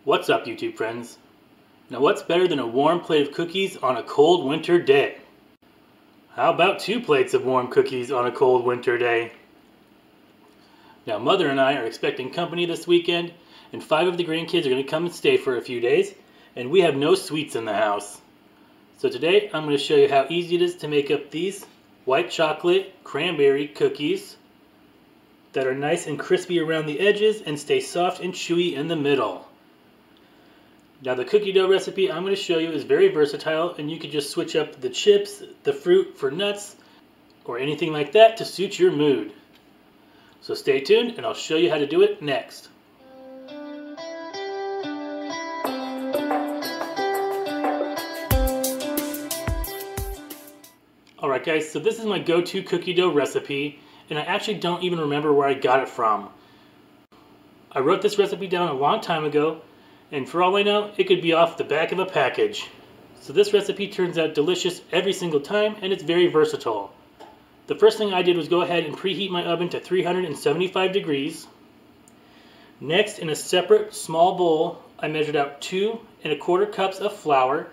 What's up, YouTube friends? Now what's better than a warm plate of cookies on a cold winter day? How about 2 plates of warm cookies on a cold winter day? Now Mother and I are expecting company this weekend, and 5 of the grandkids are going to come and stay for a few days, and we have no sweets in the house. So today I'm going to show you how easy it is to make up these white chocolate cranberry cookies that are nice and crispy around the edges and stay soft and chewy in the middle. Now the cookie dough recipe I'm going to show you is very versatile, and you can just switch up the chips, the fruit for nuts, or anything like that to suit your mood. So stay tuned and I'll show you how to do it next. Alright guys, so this is my go-to cookie dough recipe, and I actually don't even remember where I got it from. I wrote this recipe down a long time ago, and for all I know, it could be off the back of a package. So this recipe turns out delicious every single time, and it's very versatile. The first thing I did was go ahead and preheat my oven to 375 degrees. Next, in a separate small bowl, I measured out 2 1/4 cups of flour,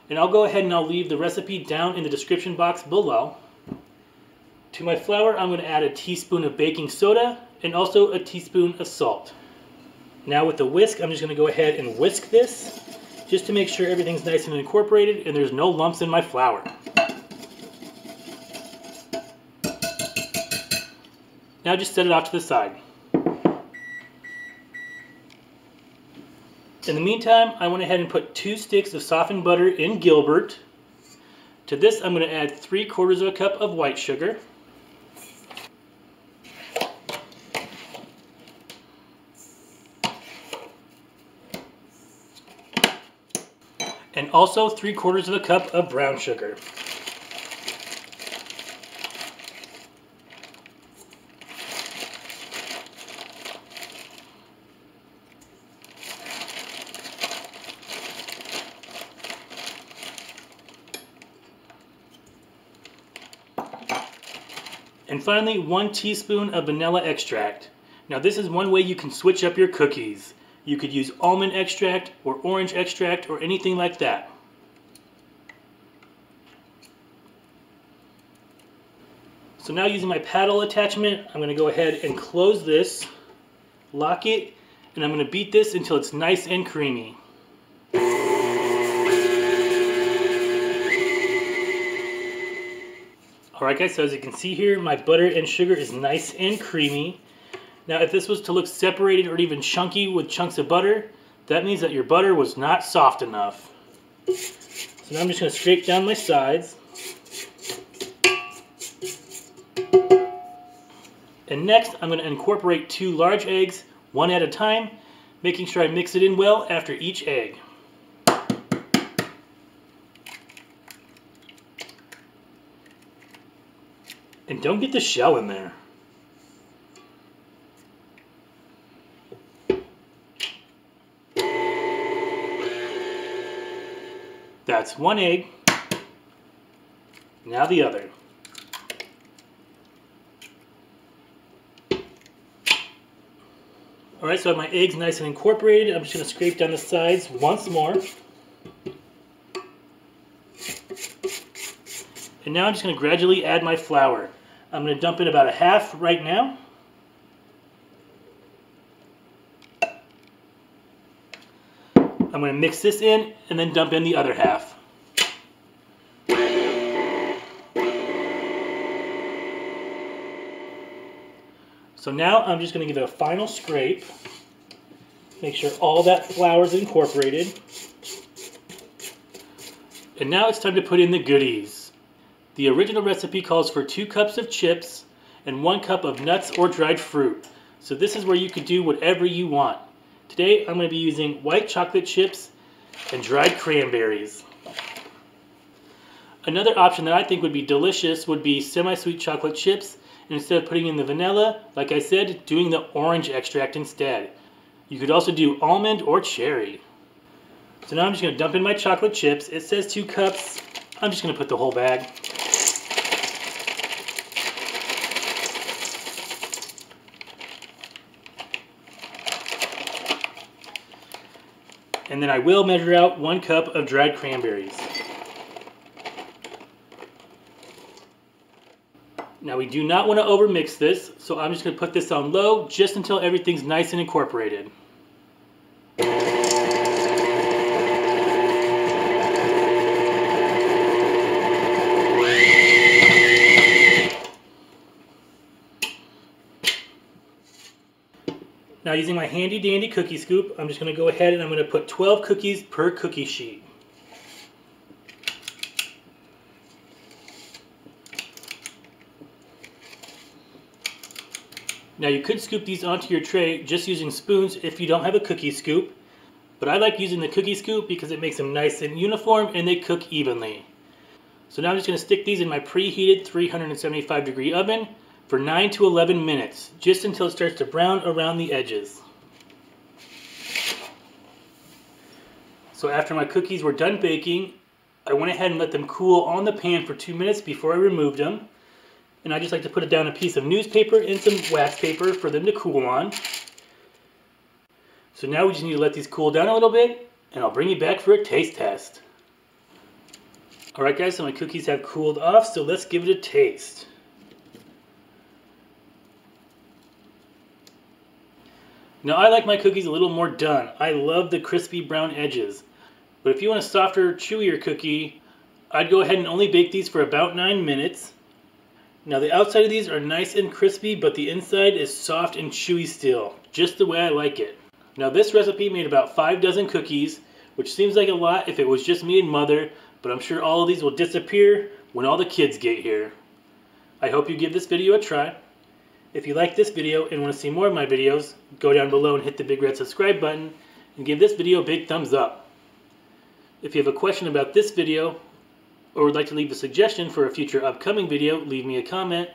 and I'll go ahead and I'll leave the recipe down in the description box below. To my flour, I'm going to add a teaspoon of baking soda and also a teaspoon of salt. Now with the whisk, I'm just going to go ahead and whisk this just to make sure everything's nice and incorporated and there's no lumps in my flour. Now just set it off to the side. In the meantime, I went ahead and put 2 sticks of softened butter in Gilbert. To this, I'm going to add 3/4 cup of white sugar. And also 3/4 cup of brown sugar. And finally, 1 teaspoon of vanilla extract. Now this is one way you can switch up your cookies. You could use almond extract or orange extract or anything like that. So now using my paddle attachment, I'm going to go ahead and close this, lock it, and I'm going to beat this until it's nice and creamy. Alright guys, so as you can see here, my butter and sugar is nice and creamy. Now if this was to look separated or even chunky with chunks of butter, that means that your butter was not soft enough. So now I'm just going to scrape down my sides. And next I'm going to incorporate 2 large eggs, one at a time, making sure I mix it in well after each egg. And don't get the shell in there. That's 1 egg. Now the other. Alright, so I have my eggs nice and incorporated. I'm just going to scrape down the sides once more. And now I'm just going to gradually add my flour. I'm going to dump in about a half right now. I'm going to mix this in and then dump in the other half. So now I'm just going to give it a final scrape. Make sure all that flour is incorporated. And now it's time to put in the goodies. The original recipe calls for 2 cups of chips and 1 cup of nuts or dried fruit. So this is where you could do whatever you want. Today I'm going to be using white chocolate chips and dried cranberries. Another option that I think would be delicious would be semi-sweet chocolate chips, and instead of putting in the vanilla, like I said, doing the orange extract instead. You could also do almond or cherry. So now I'm just going to dump in my chocolate chips. It says 2 cups. I'm just going to put the whole bag. And then I will measure out 1 cup of dried cranberries. Now we do not want to overmix this, so I'm just going to put this on low just until everything's nice and incorporated. Now using my handy dandy cookie scoop, I'm just going to go ahead and I'm going to put 12 cookies per cookie sheet. Now you could scoop these onto your tray just using spoons if you don't have a cookie scoop, but I like using the cookie scoop because it makes them nice and uniform and they cook evenly. So now I'm just going to stick these in my preheated 375-degree oven for 9 to 11 minutes, just until it starts to brown around the edges. So after my cookies were done baking, I went ahead and let them cool on the pan for 2 minutes before I removed them. And I just like to put it down a piece of newspaper and some wax paper for them to cool on. So now we just need to let these cool down a little bit, and I'll bring you back for a taste test. Alright guys, so my cookies have cooled off, so let's give it a taste. Now I like my cookies a little more done. I love the crispy brown edges. But if you want a softer, chewier cookie, I'd go ahead and only bake these for about 9 minutes. Now the outside of these are nice and crispy, but the inside is soft and chewy still, just the way I like it. Now this recipe made about 5 dozen cookies, which seems like a lot if it was just me and Mother, but I'm sure all of these will disappear when all the kids get here. I hope you give this video a try. If you like this video and want to see more of my videos, go down below and hit the big red subscribe button, and give this video a big thumbs up. If you have a question about this video, or would like to leave a suggestion for a future upcoming video, leave me a comment.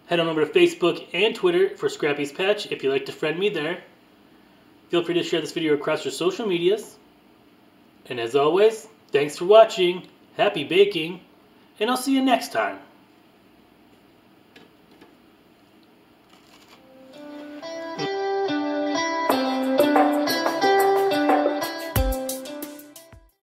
Head on over to Facebook and Twitter for Scrappy's Patch if you'd like to friend me there. Feel free to share this video across your social medias. And as always, thanks for watching, happy baking, and I'll see you next time.